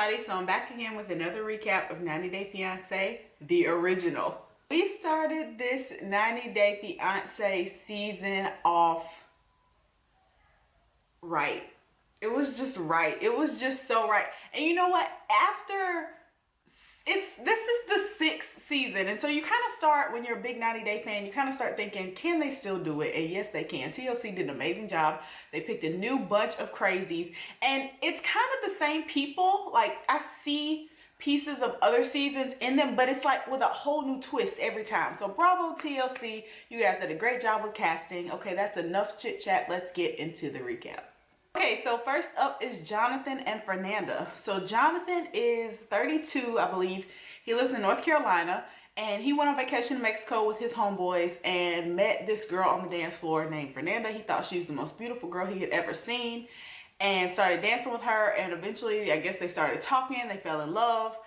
everybody, so I'm back again with another recap of 90 Day Fiance, the original. We started this 90 Day Fiance season off right. It was just right. It was just so right. And you know what? This is the 6th season, and so you kind of start, when you're a big 90 Day fan, you kind of start thinking, can they still do it? And yes, they can. TLC did an amazing job. They picked a new bunch of crazies, and it's kind of the same people. Like, I see pieces of other seasons in them, but it's like with a whole new twist every time. So bravo TLC, you guys did a great job with casting. Okay, that's enough chit chat. Let's get into the recap. Okay, so first up is Jonathan and Fernanda. So Jonathan is 32, I believe. He lives in North Carolina, and he went on vacation to Mexico with his homeboys and met this girl on the dance floor named Fernanda. He thought she was the most beautiful girl he had ever seen and started dancing with her, and eventually, I guess they started talking. They fell in love.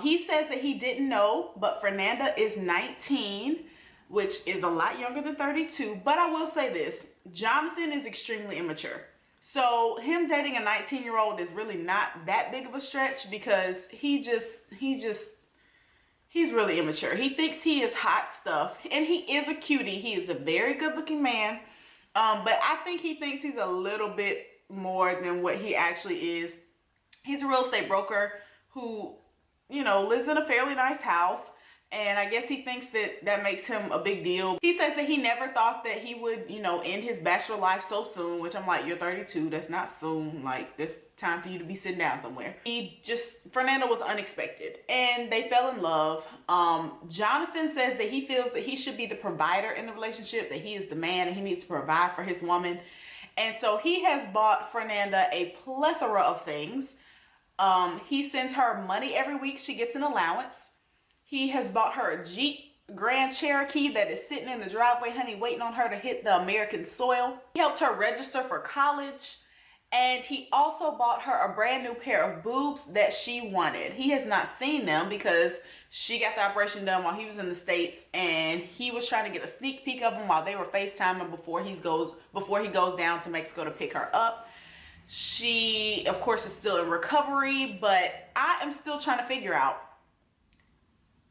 He says that he didn't know, but Fernanda is 19, which is a lot younger than 32. But I will say this, Jonathan is extremely immature. So him dating a 19-year-old is really not that big of a stretch, because he's really immature. He thinks he is hot stuff, and he is a cutie. He is a very good-looking man. But I think he thinks he's a little bit more than what he actually is. He's a real estate broker who, you know, lives in a fairly nice house. And I guess he thinks that that makes him a big deal. He says that he never thought that he would, you know, end his bachelor life so soon, which I'm like, you're 32. That's not soon. Like, there's time for you to be sitting down somewhere. Fernanda was unexpected, and they fell in love. Jonathan says that he feels that he should be the provider in the relationship, that he is the man and he needs to provide for his woman. And so he has bought Fernanda a plethora of things. He sends her money every week. She gets an allowance. He has bought her a Jeep Grand Cherokee that is sitting in the driveway, honey, waiting on her to hit the American soil. He helped her register for college. And he also bought her a brand new pair of boobs that she wanted. He has not seen them because she got the operation done while he was in the States, and he was trying to get a sneak peek of them while they were FaceTiming before he goes down to Mexico to pick her up. She, of course, is still in recovery, but I am still trying to figure out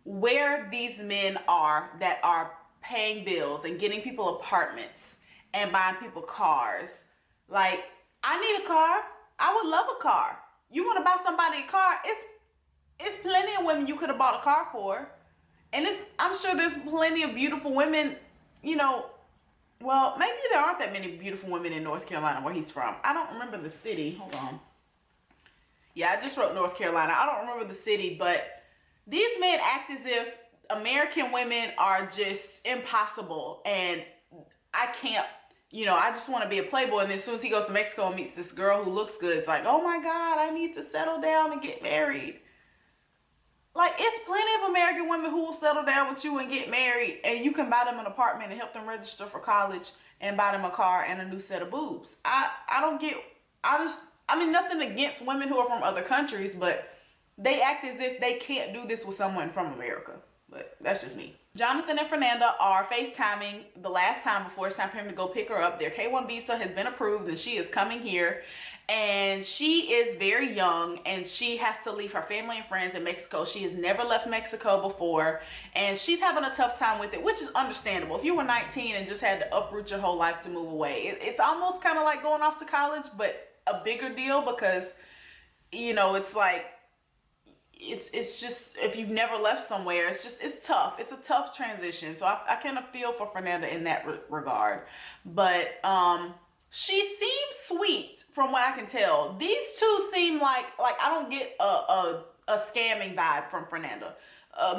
where these men are that are paying bills and getting people apartments and buying people cars. Like, I need a car. I would love a car. You want to buy somebody a car? It's plenty of women you could have bought a car for. And I'm sure there's plenty of beautiful women, you know. Well, maybe there aren't that many beautiful women in North Carolina where he's from. I don't remember the city. Hold on. Yeah, I just wrote North Carolina. I don't remember the city, but these men act as if American women are just impossible, and I can't, you know, I just want to be a playboy. And as soon as he goes to Mexico and meets this girl who looks good, it's like, oh my God, I need to settle down and get married. Like, it's plenty of American women who will settle down with you and get married, and you can buy them an apartment and help them register for college and buy them a car and a new set of boobs. I mean, nothing against women who are from other countries, but they act as if they can't do this with someone from America. But that's just me. Jonathan and Fernanda are FaceTiming the last time before it's time for him to go pick her up. Their K-1 visa has been approved, and she is coming here. And she is very young, and she has to leave her family and friends in Mexico. She has never left Mexico before, and she's having a tough time with it, which is understandable. If you were 19 and just had to uproot your whole life to move away, it's almost kind of like going off to college, but a bigger deal, because, you know, it's like, it's just, if you've never left somewhere, it's tough. It's a tough transition. So I kind of feel for Fernanda in that regard. But she seems sweet from what I can tell. These two seem like I don't get a scamming vibe from Fernanda.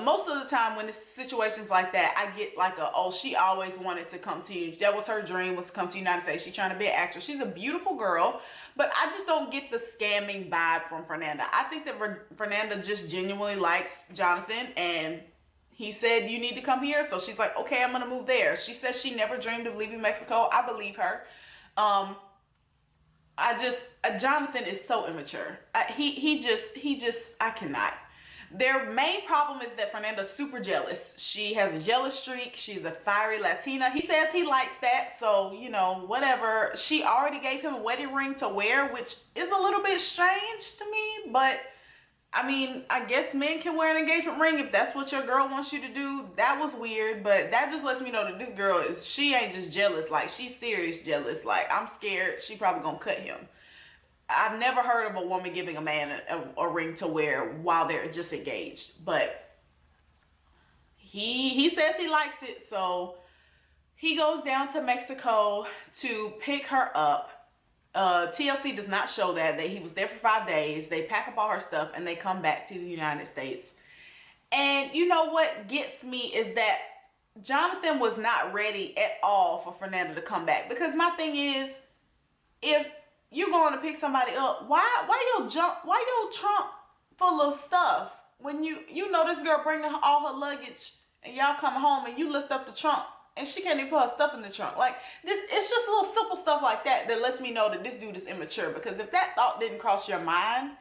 Most of the time when it's situations like that, I get like she always wanted to come to you. That was her dream, was to come to the United States. She's trying to be an actress. She's a beautiful girl, but I just don't get the scamming vibe from Fernanda. I think that Fernanda just genuinely likes Jonathan, and he said, you need to come here. So she's like, okay, I'm going to move there. She says she never dreamed of leaving Mexico. I believe her. Jonathan is so immature. I cannot. Their main problem is that Fernanda's super jealous. She has a jealous streak. She's a fiery Latina. He says he likes that, so, you know, whatever. She already gave him a wedding ring to wear, which is a little bit strange to me, but I mean, I guess men can wear an engagement ring if that's what your girl wants you to do. That was weird, but that just lets me know that this girl she ain't just jealous. Like, she's serious jealous. Like, I'm scared she probably gonna cut him. I've never heard of a woman giving a man a ring to wear while they're just engaged, but he says he likes it, so he goes down to Mexico to pick her up. TLC does not show that he was there for 5 days. They pack up all her stuff and they come back to the United States. And you know what gets me is that Jonathan was not ready at all for Fernanda to come back. Because my thing is, if you're going to pick somebody up, why your trunk full of stuff when you know this girl bringing all her luggage and y'all come home and you lift up the trunk and she can't even put her stuff in the trunk. Like, it's just little simple stuff like that that lets me know that this dude is immature. Because if that thought didn't cross your mind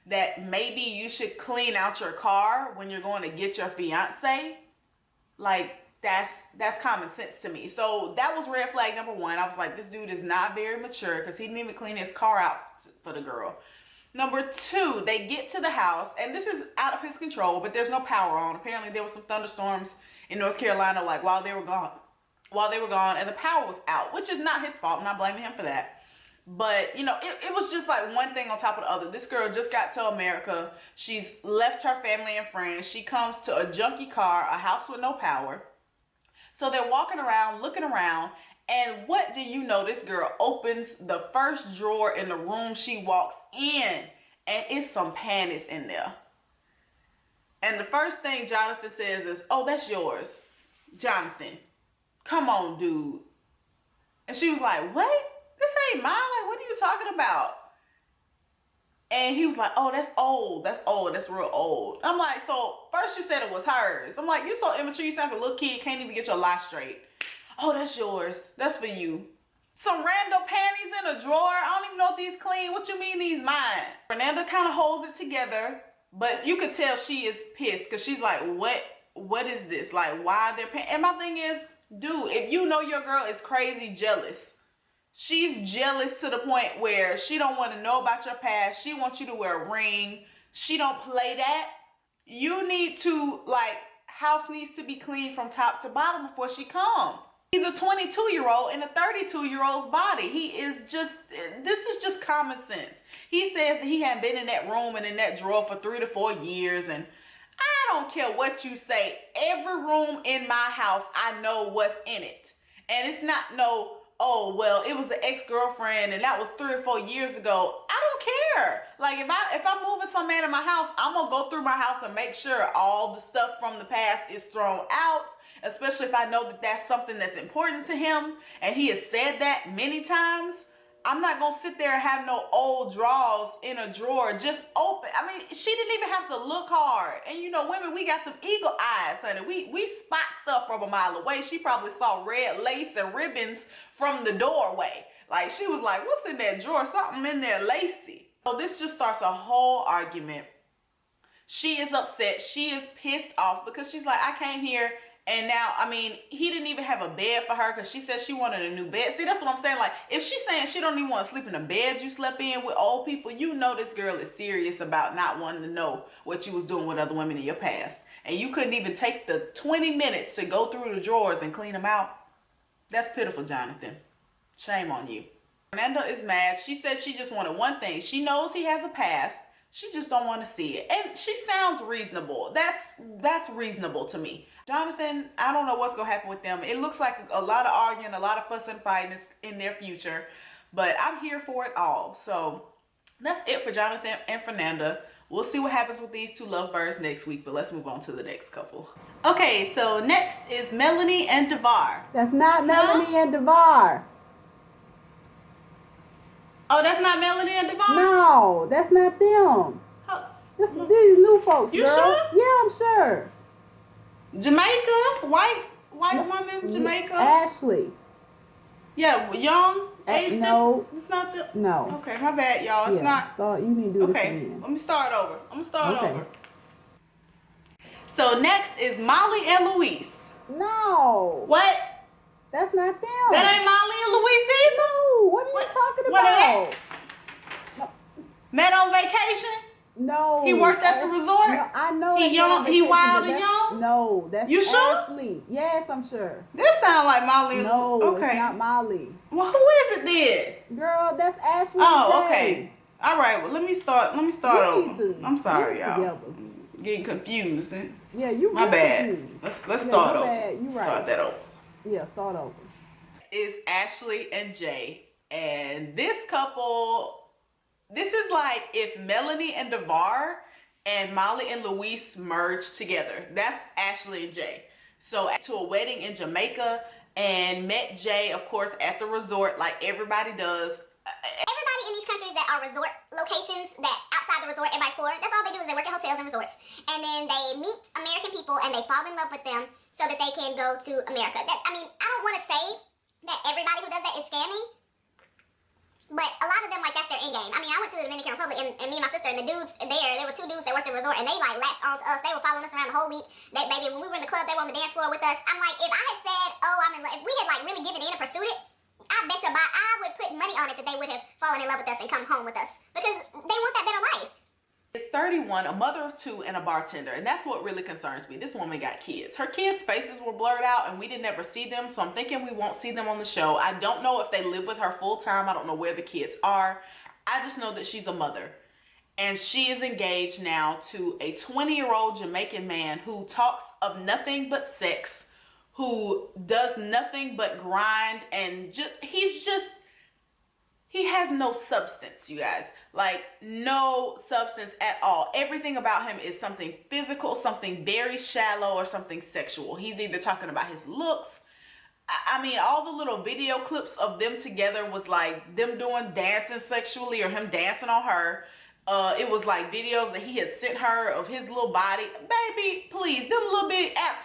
that maybe you should clean out your car when you're going to get your fiance, like, that's common sense to me. So that was red flag number one. I was like, this dude is not very mature because he didn't even clean his car out for the girl. Number two, they get to the house, and this is out of his control, but there's no power on. Apparently there were some thunderstorms in North Carolina, like, while they were gone, and the power was out, which is not his fault. I'm not blaming him for that. But, you know, it was just like one thing on top of the other. This girl just got to America. She's left her family and friends. She comes to a junky car, a house with no power. So they're walking around, looking around, and what do you know? This girl opens the first drawer in the room she walks in, and it's some panties in there. And the first thing Jonathan says is, "Oh, that's yours." Jonathan, come on, dude. And she was like, "What? This ain't mine. Like, what are you talking about?" And he was like, "Oh, that's old. That's old. That's real old." I'm like, so first you said it was hers. I'm like, you so immature. You sound like a little kid. Can't even get your lie straight. "Oh, that's yours. That's for you." Some random panties in a drawer. I don't even know if these clean. What you mean these mine? Fernanda kind of holds it together, but you could tell she is pissed because she's like, what is this? Like, why are there pants? And my thing is, dude, if you know your girl is crazy jealous, she's jealous to the point where she don't want to know about your past. She wants you to wear a ring. She don't play that. You need to, like, house needs to be cleaned from top to bottom before she come. He's a 22-year-old in a 32-year-old's body. This is just common sense. He says that he hadn't been in that room and in that drawer for 3 to 4 years, and I don't care what you say. Every room in my house, I know what's in it. And it's not no, "Oh, well, it was an ex-girlfriend and that was 3 or 4 years ago." I don't care. Like, if I'm moving some man in my house, I'm gonna go through my house and make sure all the stuff from the past is thrown out, especially if I know that that's something that's important to him and he has said that many times. I'm not gonna sit there and have no old drawers in a drawer just open. I mean, she didn't even have to look hard. And you know, women, we got them eagle eyes, honey. We spot stuff from a mile away. She probably saw red lace and ribbons from the doorway. Like, she was like, "What's in that drawer? Something in there lacy." So this just starts a whole argument. She is upset. She is pissed off because she's like, "I came here and now," I mean, he didn't even have a bed for her because she said she wanted a new bed. See, that's what I'm saying. Like, if she's saying she don't even want to sleep in a bed you slept in with old people, you know this girl is serious about not wanting to know what you was doing with other women in your past. And you couldn't even take the 20 minutes to go through the drawers and clean them out. That's pitiful, Jonathan. Shame on you. Fernanda is mad. She said she just wanted one thing. She knows he has a past. She just don't want to see it. And she sounds reasonable. That's reasonable to me. Jonathan, I don't know what's going to happen with them. It looks like a lot of arguing, a lot of fuss and fighting in their future. But I'm here for it all. So that's it for Jonathan and Fernanda. We'll see what happens with these two lovebirds next week. But let's move on to the next couple. Okay, so next is Melanie and DeVar. That's not Melanie and DeVar. Oh, that's not Melanie and DeVar? No, that's not them. These new folks, You girl. sure? Yeah, I'm sure. Jamaica? White woman, Jamaica? Ashley. Yeah, young, age no. It's not the... No. Okay, my bad, y'all. It's not... So you need to do Okay, this again. let me start over. I'm going to start over. So next is Molly and Luis. No. What? That's not them. That ain't Molly and Luis either? No. What are you talking what about? No. Met on vacation? No. He worked at the resort? No, I know. He young, he wild and young? No, that's you sure? Ashley. Yes, I'm sure. This sound like Molly. No, okay. It's not Molly. Well, who is it then? Girl, that's Ashley. Oh, okay. All right. Well, let me start over. I'm sorry, y'all. Together. Getting confused. Yeah, you. My bad. Confused. Let's start over. Bad. You right. Start that over. Yeah, start over. Is Ashley and Jay, and this couple. This is like if Melanie and DeVar and Molly and Luis merged together. That's Ashley and Jay. So to a wedding in Jamaica and met Jay, of course, at the resort like everybody does. Everybody in these countries that are resort locations, that outside the resort, everybody's poor, that's all they do is they work at hotels and resorts. And then they meet American people and they fall in love with them so that they can go to America. I don't want to say that everybody who does that is scamming, but a lot of them, like, that's their end game. I went to the Dominican Republic and me and my sister and the dudes there were two dudes that worked at the resort and they like latched on to us. They were following us around the whole week. That baby, when we were in the club, they were on the dance floor with us. I'm like, if I had said, oh, I'm in love, if we had like really given in and pursued it, I bet you I would put money on it that they would have fallen in love with us and come home with us because they want that better life. Is 31, a mother of two, and a bartender, and that's what really concerns me. This woman got kids. Her kids' faces were blurred out, and we didn't ever see them, so I'm thinking we won't see them on the show. I don't know if they live with her full time. I don't know where the kids are. I just know that she's a mother, and she is engaged now to a 20-year-old Jamaican man who talks of nothing but sex, who does nothing but grind, and he has no substance, you guys. Like, no substance at all. Everything about him is something physical, something very shallow, or something sexual. He's either talking about his looks. All the little video clips of them together was like them doing dancing sexually or him dancing on her. It was like videos that he had sent her of his little body. Baby, please, them little bitty abs.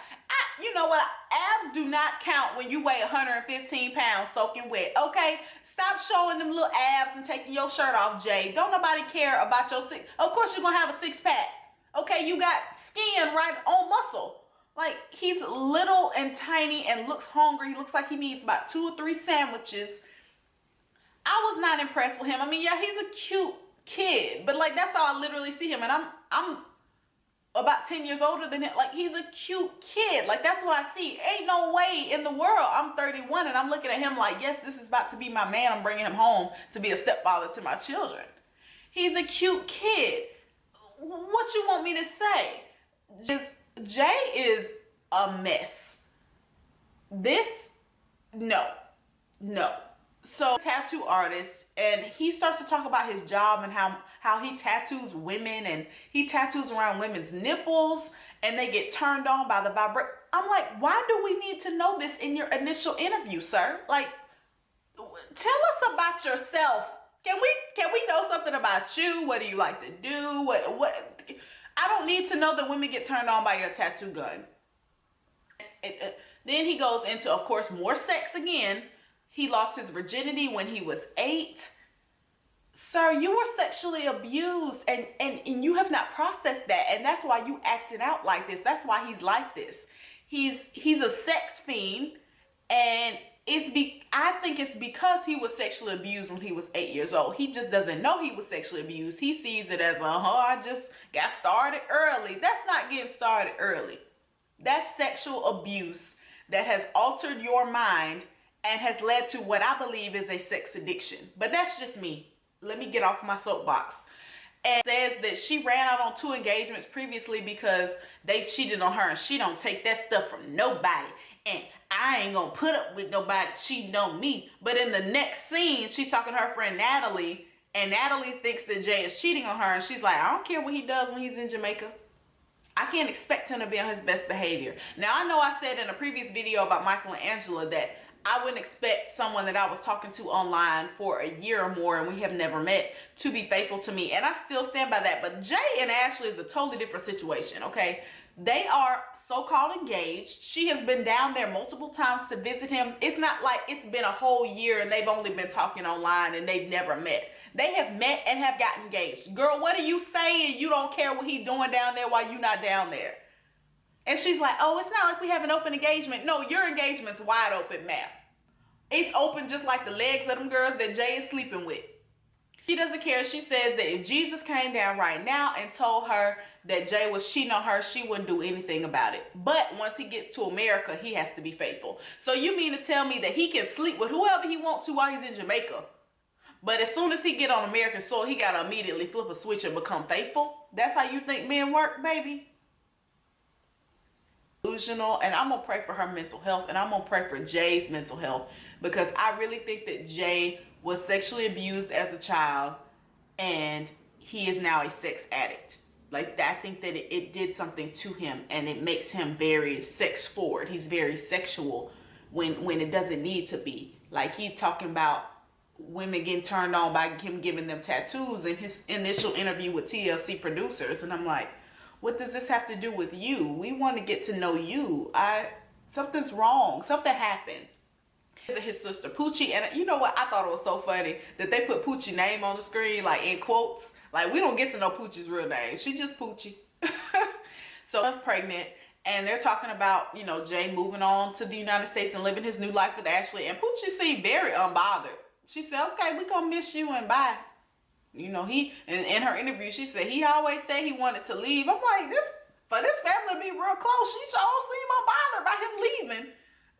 You know what? Abs do not count when you weigh 115 pounds soaking wet, okay? Stop showing them little abs and taking your shirt off, Jay. Don't nobody care about your six. Of course you're going to have a six-pack, okay? You got skin right on muscle. Like, he's little and tiny and looks hungry. He looks like he needs about 2 or 3 sandwiches. I was not impressed with him. Yeah, he's a cute kid, but like, that's how I literally see him. And I'm about 10 years older than him. Like, he's a cute kid. Like, that's what I see. Ain't no way in the world. I'm 31 and I'm looking at him like, yes, this is about to be my man. I'm bringing him home to be a stepfather to my children. He's a cute kid. What you want me to say? Jay is a mess. No. So, tattoo artist, and he starts to talk about his job and how he tattoos women, and he tattoos around women's nipples and they get turned on by the vibration. I'm like, why do we need to know this in your initial interview, sir? Like, tell us about yourself. Can we know something about you? What do you like to do? What? I don't need to know that women get turned on by your tattoo gun. Then he goes into, of course, more sex again. He lost his virginity when he was 8. Sir, you were sexually abused and you have not processed that. And that's why you acted out like this. That's why he's like this. He's a sex fiend. And I think it's because he was sexually abused when he was 8 years old. He just doesn't know he was sexually abused. He sees it as, I just got started early. That's not getting started early. That's sexual abuse that has altered your mind and has led to what I believe is a sex addiction. But that's just me. Let me get off my soapbox. And says that she ran out on 2 engagements previously because they cheated on her and she don't take that stuff from nobody. And I ain't gonna put up with nobody cheating on me. But in the next scene, she's talking to her friend Natalie, and Natalie thinks that Jay is cheating on her, and she's like, I don't care what he does when he's in Jamaica. I can't expect him to be on his best behavior. Now, I know I said in a previous video about Michael and Angela that I wouldn't expect someone that I was talking to online for a year or more and we have never met to be faithful to me. And I still stand by that. But Jay and Ashley is a totally different situation, okay? They are so-called engaged. She has been down there multiple times to visit him. It's not like it's been a whole year and they've only been talking online and they've never met. They have met and have gotten engaged. Girl, what are you saying? You don't care what he's doing down there while you're not down there. And she's like, oh, it's not like we have an open engagement. No, your engagement's wide open, ma'am. It's open just like the legs of them girls that Jay is sleeping with. She doesn't care. She says that if Jesus came down right now and told her that Jay was cheating on her, she wouldn't do anything about it. But once he gets to America, he has to be faithful. So you mean to tell me that he can sleep with whoever he wants to while he's in Jamaica, but as soon as he get on American soil, he got to immediately flip a switch and become faithful? That's how you think men work, baby? Delusional. And I'm going to pray for her mental health, and I'm going to pray for Jay's mental health, because I really think that Jay was sexually abused as a child and he is now a sex addict. Like, I think that it did something to him, and it makes him very sex forward. He's very sexual when it doesn't need to be. Like, he's talking about women getting turned on by him giving them tattoos in his initial interview with TLC producers. And I'm like, what does this have to do with you? We want to get to know you. Something's wrong. Something happened. His sister Poochie, and you know what? I thought it was so funny that they put Poochie's name on the screen, like in quotes. Like, we don't get to know Poochie's real name. She just Poochie. So I was pregnant, and they're talking about, you know, Jay moving on to the United States and living his new life with Ashley. And Poochie seemed very unbothered. She said, okay, we gonna miss you and bye. You know, in her interview, she said he always said he wanted to leave. I'm like, for this family to be real close, she sure seemed unbothered by him leaving.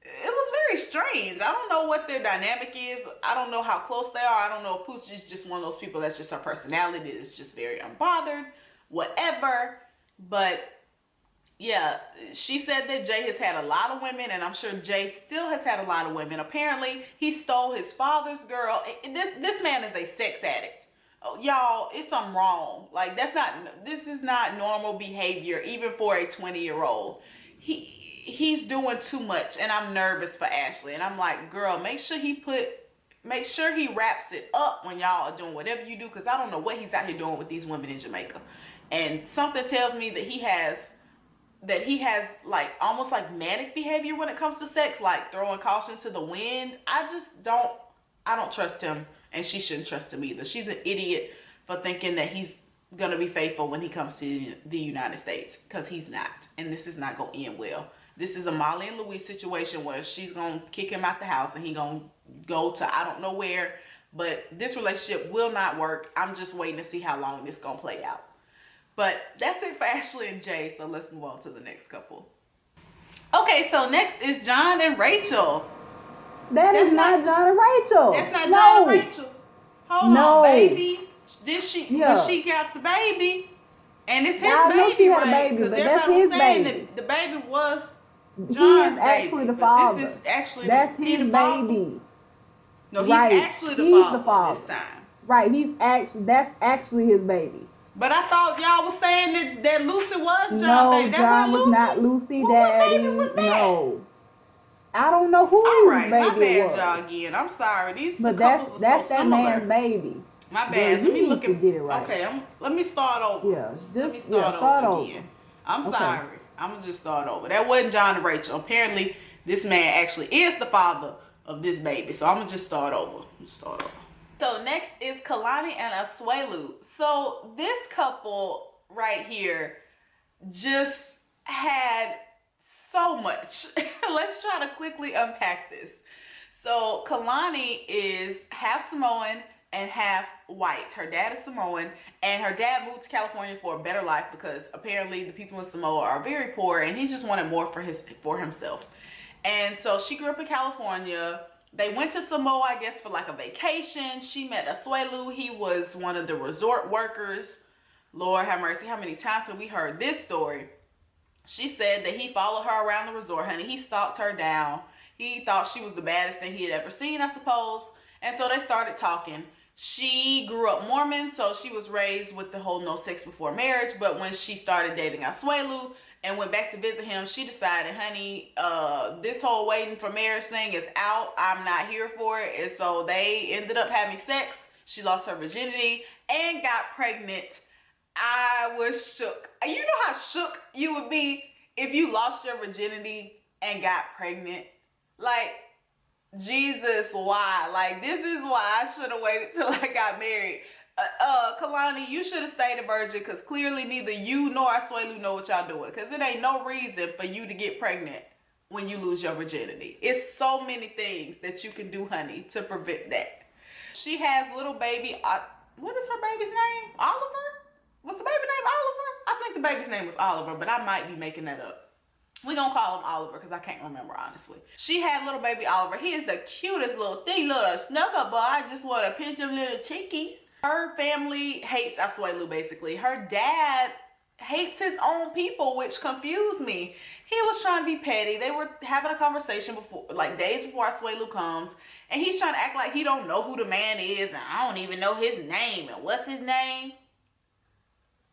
It was very strange. I don't know what their dynamic is. I don't know how close they are. I don't know if Poochie's just one of those people that's just her personality. It's just very unbothered, whatever. But yeah, she said that Jay has had a lot of women, and I'm sure Jay still has had a lot of women. Apparently, he stole his father's girl. This man is a sex addict. Oh, y'all, it's something wrong. Like, this is not normal behavior, even for a 20-year-old. He's doing too much, and I'm nervous for Ashley. And I'm like, girl, make sure he wraps it up when y'all are doing whatever you do, because I don't know what he's out here doing with these women in Jamaica. And something tells me that he has like almost like manic behavior when it comes to sex, like throwing caution to the wind. I don't trust him, and she shouldn't trust him either. She's an idiot for thinking that he's gonna be faithful when he comes to the United States, because he's not, and this is not gonna end well. This is a Molly and Louis situation where she's gonna kick him out the house, and he gonna go to I don't know where, but this relationship will not work. I'm just waiting to see how long this gonna play out. But that's it for Ashley and Jay, so let's move on to the next couple. Okay, so next is John and Rachel. That's not John and Rachel. That's not John and Rachel. Hold on, baby. When she got the baby, and it's his baby, she had right? a baby, Because but everybody that's was his saying baby. that the baby was He John's is actually baby, the father. This is actually that's his baby. No, he's Right. actually the father this time. Right, that's actually his baby. But I thought y'all was saying that Lucy was John's baby. No, John was not Lucy, Daddy. What baby was that? No. I don't know whose All right, baby my bad, it was. y'all again. I'm sorry. These But couples are that's so that similar. man's baby. My bad. Yeah, Let me look to at get it right. Okay, let me start over. Yeah, Let me start over again. I'm Okay. sorry. I'm gonna just start over. That wasn't John and Rachel. Apparently, this man actually is the father of this baby. So I'm gonna just start over. So next is Kalani and Asuelu. So this couple right here just had so much. Let's try to quickly unpack this. So Kalani is half Samoan and half white. Her dad is Samoan, and her dad moved to California for a better life because apparently the people in Samoa are very poor, and he just wanted more for himself. And so she grew up in California. They went to Samoa, I guess, for like a vacation. She met Asuelu. He was one of the resort workers. Lord have mercy, how many times have we heard this story? She said that he followed her around the resort, honey. He stalked her down. He thought she was the baddest thing he had ever seen, I suppose. And so they started talking. She grew up Mormon, so she was raised with the whole no sex before marriage. But when she started dating Asuelu and went back to visit him, she decided, honey, this whole waiting for marriage thing is out. I'm not here for it. And so they ended up having sex. She lost her virginity and got pregnant. I was shook. You know how shook you would be if you lost your virginity and got pregnant? Like, Jesus, why? Like, this is why I should have waited till I got married. Kalani, you should have stayed a virgin because clearly neither you nor Asuelu know what y'all doing. Because it ain't no reason for you to get pregnant when you lose your virginity. It's so many things that you can do, honey, to prevent that. She has little baby, what is her baby's name? Oliver? Was the baby name Oliver? I think the baby's name was Oliver, but I might be making that up. We're gonna call him Oliver because I can't remember, honestly. She had little baby Oliver. He is the cutest little thing, little snuggle boy. I just want to pinch them little chickies. Her family hates Asuelu, basically. Her dad hates his own people, which confused me. He was trying to be petty. They were having a conversation before, like days before Asuelu comes, and he's trying to act like he don't know who the man is, and I don't even know his name, and what's his name?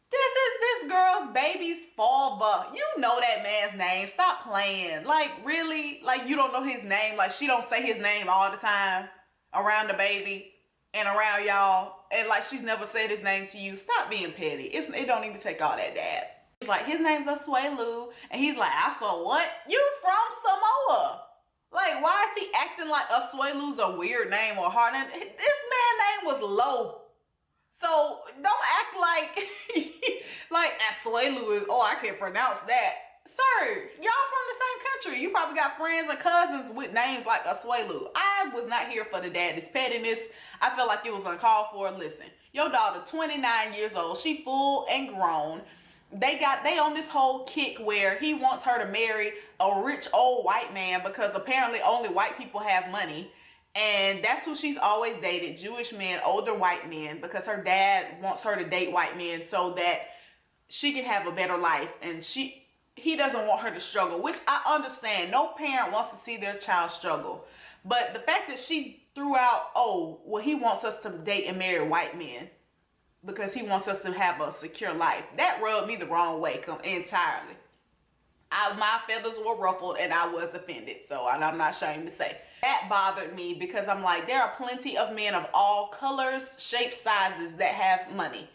This is this girl's baby's father. You know that man's name. Stop playing. Like, really? Like, you don't know his name? Like, she don't say his name all the time around the baby and around y'all, and like she's never said his name to you. Stop being petty. It don't even take all that, Dad. It's like, his name's Asuelu, and he's like, I saw what? You from Samoa. Like, why is he acting like Asuelu's a weird name or hard name? This man's name was Low. So don't act like like Asuelu is, oh, I can't pronounce that. Sir, y'all from the same country. You probably got friends and cousins with names like Asuelu. I was not here for the daddy's pettiness. I felt like it was uncalled for. Listen, your daughter 29 years old. She full and grown. They on this whole kick where he wants her to marry a rich old white man because apparently only white people have money. And that's who she's always dated, Jewish men, older white men, because her dad wants her to date white men so that she can have a better life. And he doesn't want her to struggle, which I understand. No parent wants to see their child struggle. But the fact that she threw out, oh, well, he wants us to date and marry white men because he wants us to have a secure life, that rubbed me the wrong way entirely. My feathers were ruffled and I was offended. So I'm not ashamed to say. That bothered me because I'm like, there are plenty of men of all colors, shapes, sizes that have money.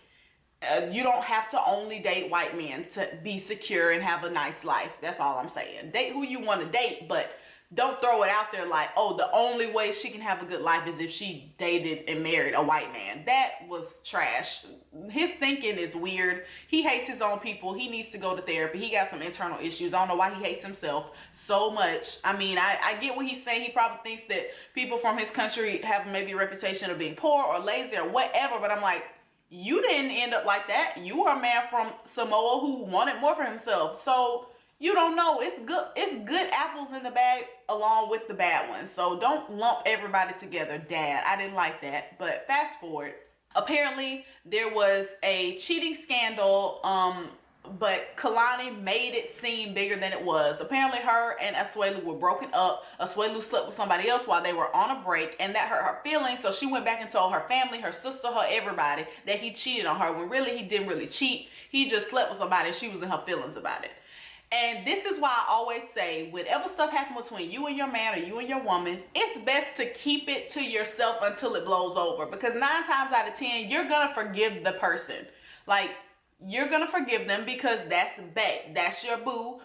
You don't have to only date white men to be secure and have a nice life. That's all I'm saying. Date who you want to date, but don't throw it out there like, oh, the only way she can have a good life is if she dated and married a white man. That was trash. His thinking is weird. He hates his own people. He needs to go to therapy. He got some internal issues. I don't know why he hates himself so much. I mean, I get what he's saying. He probably thinks that people from his country have maybe a reputation of being poor or lazy or whatever, but I'm like, you didn't end up like that. You are a man from Samoa who wanted more for himself. So you don't know. It's good apples in the bag along with the bad ones. So don't lump everybody together, Dad. I didn't like that. But fast forward. Apparently there was a cheating scandal, but Kalani made it seem bigger than it was. Apparently her and Asuelu were broken up. Asuelu slept with somebody else while they were on a break, and that hurt her feelings. So she went back and told her family, her sister, her everybody that he cheated on her when really he didn't really cheat. He just slept with somebody and she was in her feelings about it. And this is why I always say, whatever stuff happens between you and your man or you and your woman, it's best to keep it to yourself until it blows over. Because 9 times out of 10, you're going to forgive the person. Like, you're going to forgive them because that's bae. That's your boo.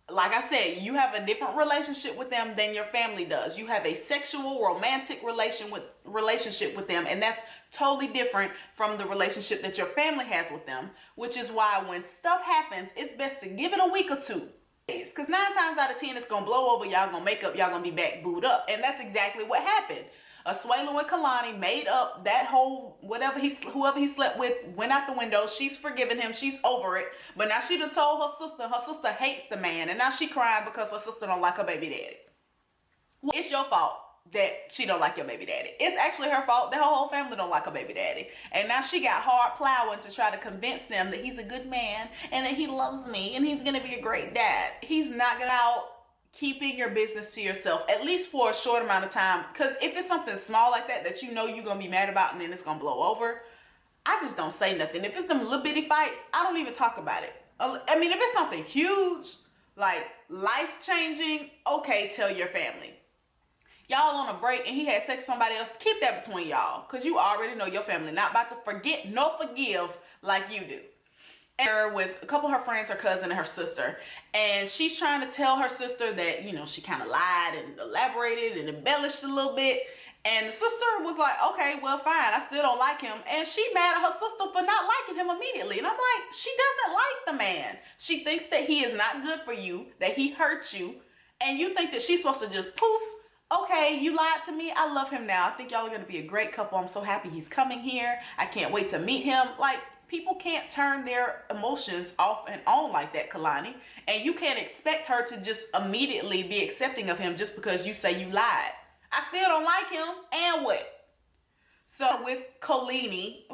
Like I said, you have a different relationship with them than your family does. You have a sexual, romantic relationship with them, and that's totally different from the relationship that your family has with them, which is why when stuff happens, it's best to give it a week or 2. Because 9 times out of 10, it's going to blow over. Y'all going to make up. Y'all going to be back booed up. And that's exactly what happened. Asuelu and Kalani made up that whole, whoever he slept with went out the window. She's forgiven him. She's over it. But now she done told her sister. Her sister hates the man. And now she crying because her sister don't like her baby daddy. Well, it's your fault that she don't like your baby daddy. It's actually her fault that her whole family don't like her baby daddy. And now she got hard plowing to try to convince them that he's a good man and that he loves me and he's going to be a great dad. He's not going to keeping your business to yourself, at least for a short amount of time. Because if it's something small like that you know you're going to be mad about and then it's going to blow over, I just don't say nothing. If it's them little bitty fights, I don't even talk about it. I mean, if it's something huge, like life-changing, okay, tell your family. Y'all on a break and he had sex with somebody else, keep that between y'all. Because you already know your family not about to forget nor forgive like you do. And with a couple of her friends, her cousin and her sister, and she's trying to tell her sister that, you know, she kind of lied and elaborated and embellished a little bit, And the sister was like, okay, well, fine. I still don't like him. And she mad at her sister for not liking him immediately. And I'm like, she doesn't like the man. She thinks that he is not good for you, that he hurt you. And you think that she's supposed to just poof, okay, you lied to me. I love him now. I think y'all are going to be a great couple. I'm so happy he's coming here. I can't wait to meet him. Like, people can't turn their emotions off and on like that, Kalani. And you can't expect her to just immediately be accepting of him just because you say you lied. I still don't like him. And what? So with Kalani,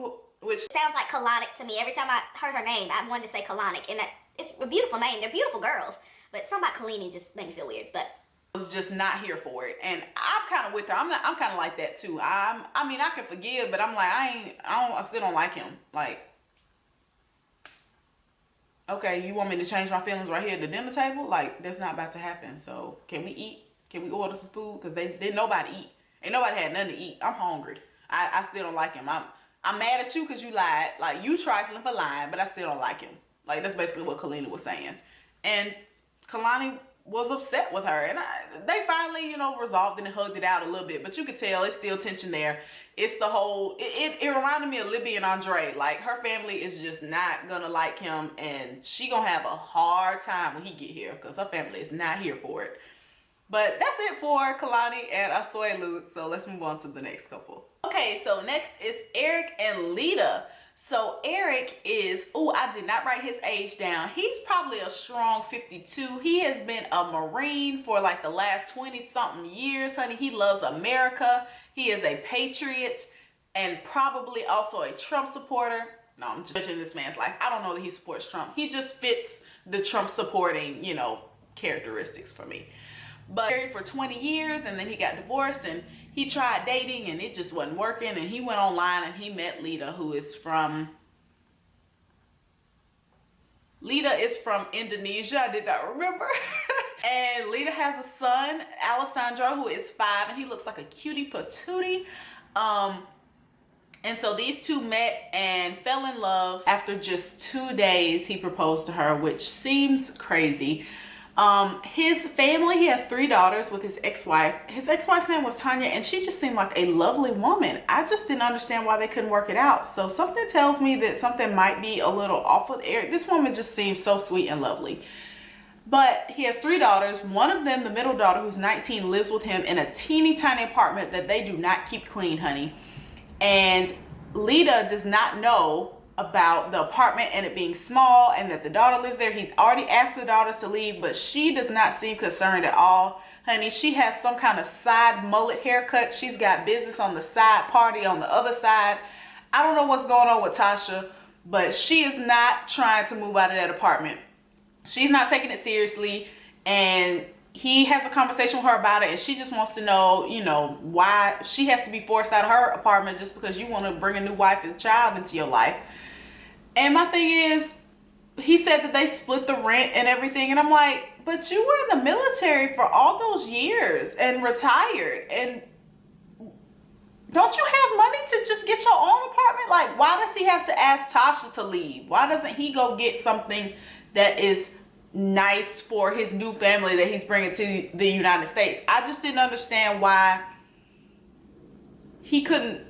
which sounds like colonic to me. Every time I heard her name, I wanted to say colonic, and that it's a beautiful name. They're beautiful girls, but something about Kalani just made me feel weird. But was just not here for it, and I'm kind of with her. I'm kind of like that too. I mean, I can forgive, but I'm like, I still don't like him. Like, okay, you want me to change my feelings right here at the dinner table? Like, that's not about to happen. So can we eat? Can we order some food? Because they nobody eat. Ain't nobody had nothing to eat. I'm hungry. I still don't like him. I'm mad at you because you lied. Like, you trifling for lying, but I still don't like him. Like, that's basically what Kalani was saying. And Kalani was upset with her. And they finally, you know, resolved it and hugged it out a little bit. But you could tell it's still tension there. It's the whole, it reminded me of Libby and Andre. Like, her family is just not going to like him. And she going to have a hard time when he get here because her family is not here for it. But that's it for Kalani and Asuelu. So let's move on to the next couple. Okay, so next is Eric and Leida. So Eric is, oh, I did not write his age down. He's probably a strong 52. He has been a Marine for like the last 20 something years, honey. He loves America. He is a patriot and probably also a Trump supporter. No, I'm just judging this man's life. I don't know that he supports Trump. He just fits the Trump supporting, you know, characteristics for me. But married for 20 years and then he got divorced and he tried dating and it just wasn't working, and he went online and he met Leida, who is from Indonesia. I did not remember. And Leida has a son, Alessandro, who is 5, and he looks like a cutie patootie. And so these two met and fell in love. After just 2 days, he proposed to her, which seems crazy. His family, he has 3 daughters with his ex-wife. His ex-wife's name was Tanya, and she just seemed like a lovely woman. I just didn't understand why they couldn't work it out. So something tells me that something might be a little off with Eric. This woman just seems so sweet and lovely. But he has 3 daughters. One of them, the middle daughter, who's 19, lives with him in a teeny tiny apartment that they do not keep clean, honey. And Leida does not know about the apartment and it being small and that the daughter lives there. He's already asked the daughters to leave, but she does not seem concerned at all. Honey, she has some kind of side mullet haircut. She's got business on the side, party on the other side. I don't know what's going on with Tasha, but she is not trying to move out of that apartment. She's not taking it seriously, and he has a conversation with her about it, and she just wants to know, you know, why she has to be forced out of her apartment just because you want to bring a new wife and child into your life. And my thing is, he said that they split the rent and everything. And I'm like, but you were in the military for all those years and retired. And don't you have money to just get your own apartment? Like, why does he have to ask Tasha to leave? Why doesn't he go get something that is nice for his new family that he's bringing to the United States? I just didn't understand why he couldn't.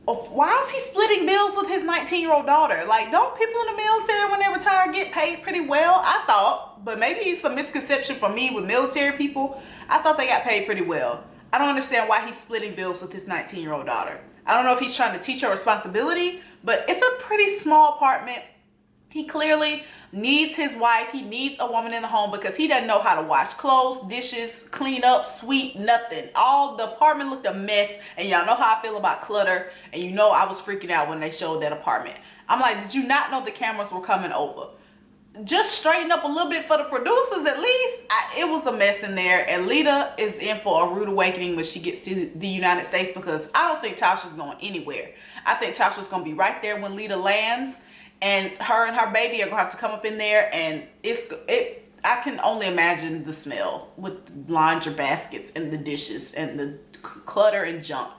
Why is he splitting bills with his 19-year-old daughter? Like, don't people in the military when they retire get paid pretty well? I thought, but maybe it's a misconception for me with military people. I thought they got paid pretty well. I don't understand why he's splitting bills with his 19-year-old daughter. I don't know if he's trying to teach her responsibility, but it's a pretty small apartment. He clearly needs his wife. He needs a woman in the home because he doesn't know how to wash clothes, dishes, clean up, sweep, nothing. All the apartment looked a mess, and y'all know how I feel about clutter, and you know I was freaking out when they showed that apartment. I'm like, did you not know the cameras were coming over? Just straighten up a little bit for the producers at least. It was a mess in there, and Leida is in for a rude awakening when she gets to the United States because I don't think Tasha's going anywhere. I think Tasha's going to be right there when Leida lands. And her baby are gonna have to come up in there, and I can only imagine the smell with laundry baskets and the dishes and the clutter and junk.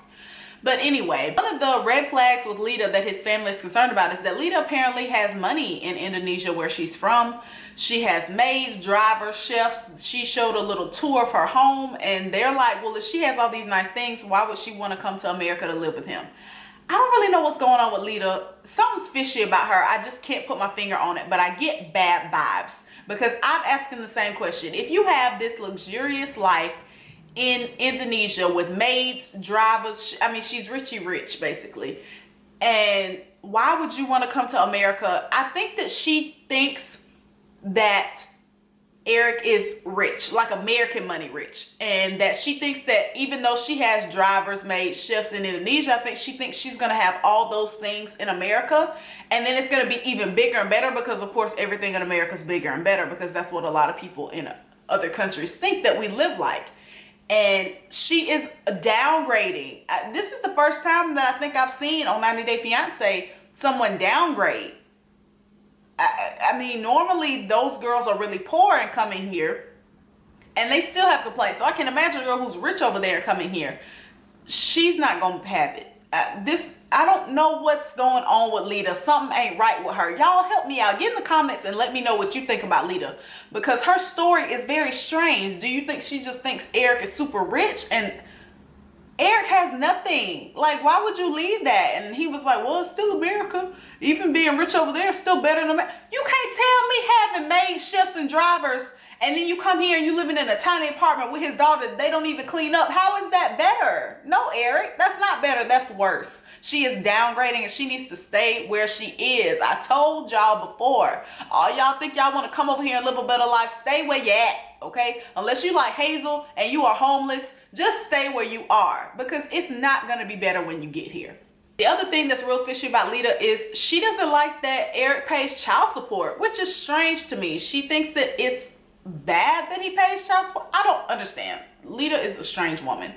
But anyway, one of the red flags with Leida that his family is concerned about is that Leida apparently has money in Indonesia where she's from. She has maids, drivers, chefs. She showed a little tour of her home and they're like, well, if she has all these nice things, why would she want to come to America to live with him? I don't really know what's going on with Leida. Something's fishy about her. I just can't put my finger on it, but I get bad vibes because I'm asking the same question. If you have this luxurious life in Indonesia with maids, drivers, I mean, she's richy rich basically. And why would you want to come to America? I think that she thinks that Eric is rich, like American money rich. And that she thinks that even though she has drivers, maids, chefs in Indonesia, I think she thinks she's going to have all those things in America. And then it's going to be even bigger and better because, of course, everything in America is bigger and better because that's what a lot of people in other countries think that we live like. And she is downgrading. This is the first time that I think I've seen on 90 Day Fiance someone downgrade. I mean, normally those girls are really poor and coming here and they still have complaints. So I can imagine a girl who's rich over there coming here. She's not going to have it. I don't know what's going on with Leida. Something ain't right with her. Y'all help me out. Get in the comments and let me know what you think about Leida because her story is very strange. Do you think she just thinks Eric is super rich and Eric has nothing? Like, why would you leave that? And he was like, well, it's still America. Even being rich over there is still better than America. You can't tell me having maids, chefs, and drivers, and then you come here and you living in a tiny apartment with his daughter. They don't even clean up. How is that better? No, Eric, that's not better. That's worse. She is downgrading and she needs to stay where she is. I told y'all before. All y'all think y'all want to come over here and live a better life. Stay where you at, okay? Unless you like Hazel and you are homeless, just stay where you are because it's not going to be better when you get here. The other thing that's real fishy about Leida is she doesn't like that Eric pays child support, which is strange to me. She thinks that it's bad that he pays child support. I don't understand. Leida is a strange woman.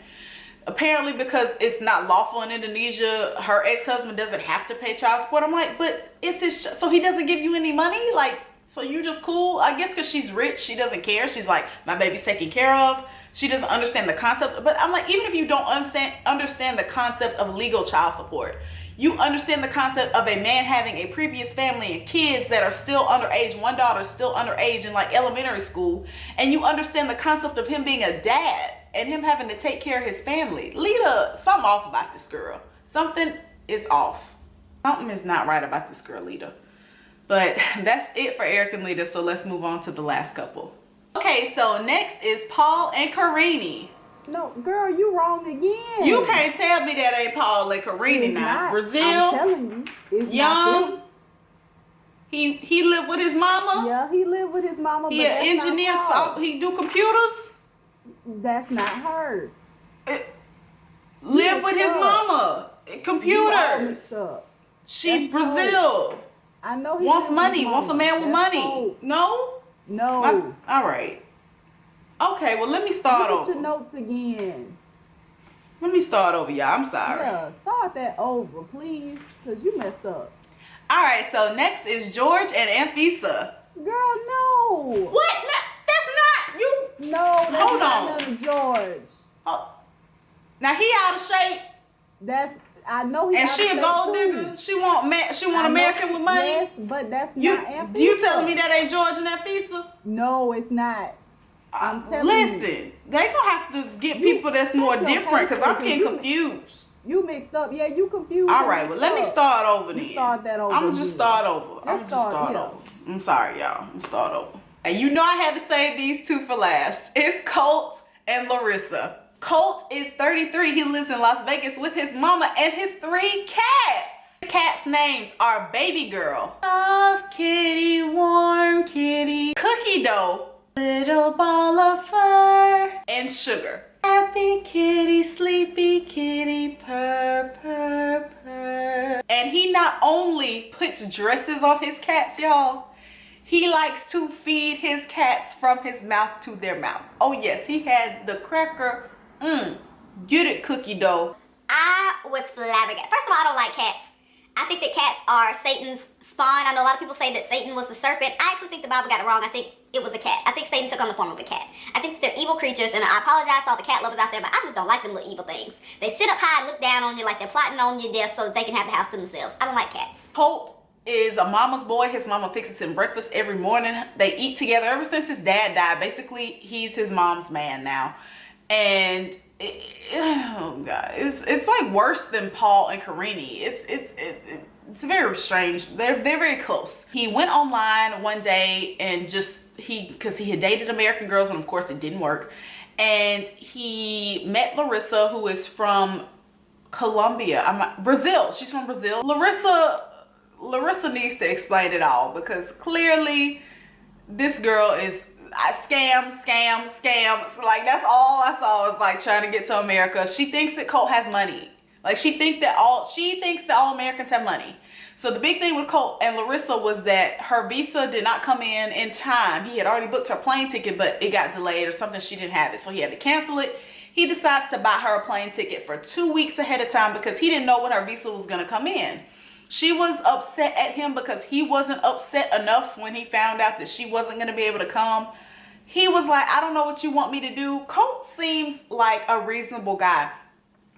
Apparently because it's not lawful in Indonesia, her ex-husband doesn't have to pay child support. I'm like, but it's his, so he doesn't give you any money? Like, so you just cool? I guess because she's rich, she doesn't care. She's like, my baby's taken care of. She doesn't understand the concept. But I'm like, even if you don't understand the concept of legal child support, you understand the concept of a man having a previous family and kids that are still underage. One daughter still underage in like elementary school. And you understand the concept of him being a dad and him having to take care of his family. Leida, something off about this girl. Something is off. Something is not right about this girl, Leida. But that's it for Eric and Leida. So let's move on to the last couple. Okay, so next is Paul and Karini. No, girl, you wrong again. You can't tell me that ain't Paul and Karini now. Not. Brazil, I'm telling you, it's young. Not he lived with his mama. yeah, he lived with his mama. He but an that's engineer. not So he do computers. That's not her. Live with his up. mama. You all Computers. mixed up. She That's Brazil. I know he Wants lives with money. his Wants a mama. man with That's money. Colt. No. No. All right. Okay. Well, let me start Look at your over. notes again. Let me start over, y'all. I'm sorry. Yeah, start that over, please, because you messed up. All right. So next is George and Anfisa. Girl, no. What? No, that's not you. No, that's Hold not on. none of George. Oh. Now he out of shape. That's, I know he And out she of a shape, gold too. digger. She want I know- American with money. Yes, but that's You not Anfisa. you telling me that ain't George and Anfisa? No, it's not. I'm telling you. Listen, they gonna have to get people that's more Okay, different because I'm okay, getting you- confused. You mixed up. Yeah, you confused. All and right, well mixed let me up. start over You then. start that over I'm gonna just again. start over. I'm gonna Just just start start, over. I'm sorry, y'all. I'm start over. And you know I had to save these two for last. It's Colt and Larissa. Colt is 33. He lives in Las Vegas with his mama and his 3 cats. His cats' names are Baby Girl, Soft Kitty, Warm Kitty, Cookie Dough, Little Ball of Fur, and Sugar. Happy kitty, sleepy kitty, purr, purr, purr. And he not only puts dresses on his cats, y'all, he likes to feed his cats from his mouth to their mouth. Oh yes, he had the cracker. Get it, Cookie Dough. I was flabbergasted. First of all, I don't like cats. I think that cats are Satan's spawn. I know a lot of people say that Satan was the serpent. I actually think the Bible got it wrong. I think it was a cat. I think Satan took on the form of a cat. I think they're evil creatures, and I apologize to all the cat lovers out there, but I just don't like them little evil things. They sit up high and look down on you like they're plotting on your death so that they can have the house to themselves. I don't like cats. Colt is a mama's boy. His mama fixes him breakfast every morning. They eat together ever since his dad died. Basically, he's his mom's man now. And oh God, it's like worse than Paul and Karini. It's very strange. They're very close. He went online one day and because he had dated American girls, and of course it didn't work. And he met Larissa, who is from Brazil. She's from Brazil. Larissa needs to explain it all, because clearly this girl is scam. So like, that's all I saw, was like trying to get to America. She thinks that Colt has money. Like, she thinks that all Americans have money. So the big thing with Colt and Larissa was that her visa did not come in time. He had already booked her plane ticket, but it got delayed or something. She didn't have it, so he had to cancel it. He decides to buy her a plane ticket for 2 weeks ahead of time because he didn't know when her visa was going to come in. She was upset at him because he wasn't upset enough when he found out that she wasn't going to be able to come. He was like, I don't know what you want me to do. Colt seems like a reasonable guy.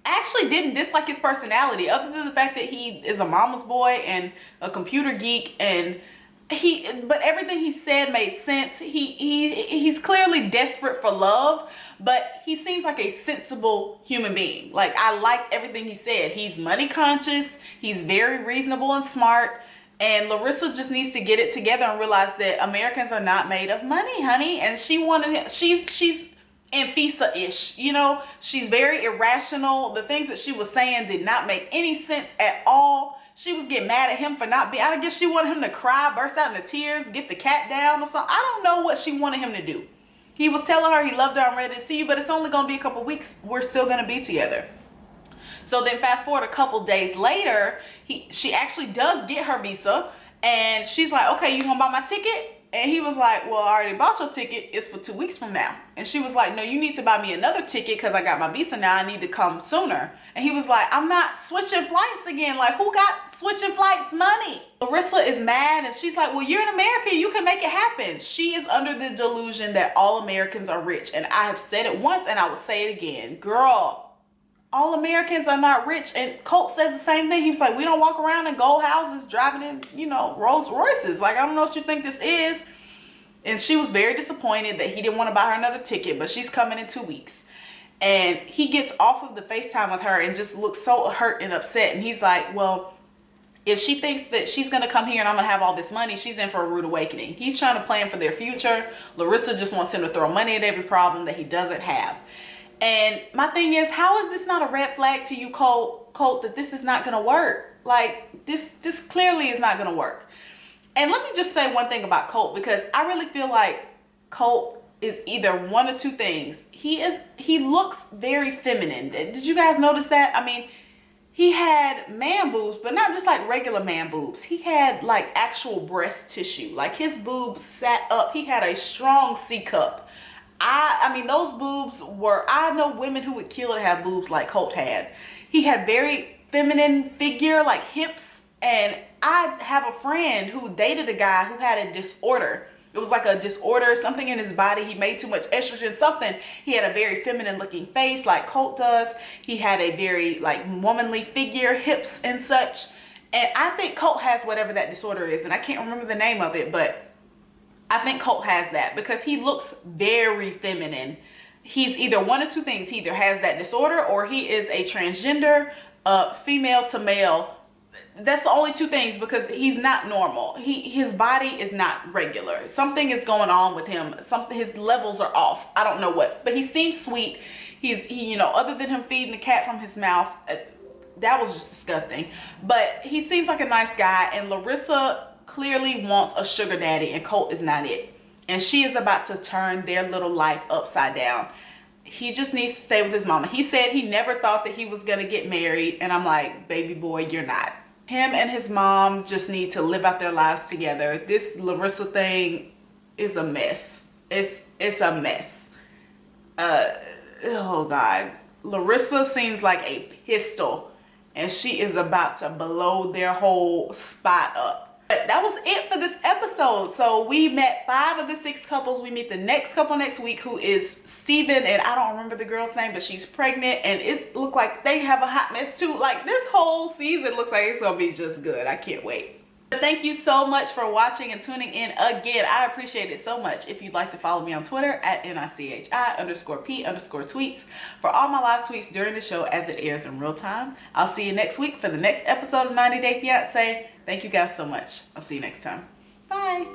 I actually didn't dislike his personality, other than the fact that he is a mama's boy and a computer geek, but everything he said made sense. He's clearly desperate for love, but he seems like a sensible human being. Like, I liked everything he said. He's money conscious. He's very reasonable and smart. And Larissa just needs to get it together and realize that Americans are not made of money, honey. And she wanted him. She's Anfisa-ish, you know. She's very irrational. The things that she was saying did not make any sense at all. She was getting mad at him for not being, I guess she wanted him to cry, burst out into tears, get the cat down or something. I don't know what she wanted him to do. He was telling her he loved her, I'm ready to see you, but it's only going to be a couple weeks. We're still going to be together. So then fast forward a couple days later, she actually does get her visa, and she's like, okay, you gonna buy my ticket? And he was like, well, I already bought your ticket. It's for 2 weeks from now. And she was like, no, you need to buy me another ticket because I got my visa now. I need to come sooner. And he was like, I'm not switching flights again. Like, who got switching flights money? Larissa is mad, and she's like, well, you're in America. You can make it happen. She is under the delusion that all Americans are rich. And I have said it once, and I will say it again. Girl, all Americans are not rich. And Colt says the same thing. He's like, we don't walk around in gold houses driving in, you know, Rolls Royces. Like, I don't know what you think this is. And she was very disappointed that he didn't want to buy her another ticket, but she's coming in 2 weeks. And he gets off of the FaceTime with her and just looks so hurt and upset. And he's like, well, if she thinks that she's going to come here and I'm going to have all this money, she's in for a rude awakening. He's trying to plan for their future. Larissa just wants him to throw money at every problem that he doesn't have. And my thing is, how is this not a red flag to you, Colt, that this is not going to work? Like, this clearly is not going to work. And let me just say one thing about Colt, because I really feel like Colt is either one or two things. He looks very feminine. Did you guys notice that? I mean, he had man boobs, but not just like regular man boobs. He had like actual breast tissue. Like, his boobs sat up. He had a strong C cup. I mean, those boobs were, I know women who would kill to have boobs like Colt had. He had very feminine figure, like hips. And I have a friend who dated a guy who had a disorder. It was like a disorder, something in his body. He made too much estrogen, something. He had a very feminine looking face like Colt does. He had a very like womanly figure, hips and such. And I think Colt has whatever that disorder is. And I can't remember the name of it, but I think Colt has that because he looks very feminine. He's either one or two things. He either has that disorder or he is a transgender, female to male. That's the only two things, because he's not normal. His body is not regular. Something is going on with him. His levels are off. I don't know what, but he seems sweet. He you know, other than him feeding the cat from his mouth, that was just disgusting. But he seems like a nice guy, and Larissa clearly wants a sugar daddy, and Colt is not it. And she is about to turn their little life upside down. He just needs to stay with his mama. He said he never thought that he was gonna get married, and I'm like, baby boy, you're not. Him and his mom just need to live out their lives together. This Larissa thing is a mess. It's a mess. Oh God. Larissa seems like a pistol, and she is about to blow their whole spot up. But that was it for this episode. So we met 5 of the 6 couples. We meet the next couple next week, who is Steven, and I don't remember the girl's name, but she's pregnant, and it looked like they have a hot mess too. Like, this whole season looks like it's gonna be just good. I can't wait. But thank you so much for watching and tuning in again. I appreciate it so much. If you'd like to follow me on Twitter at NICHI_P_tweets for all my live tweets during the show as it airs in real time. I'll see you next week for the next episode of 90 Day Fiance. Thank you guys so much. I'll see you next time. Bye.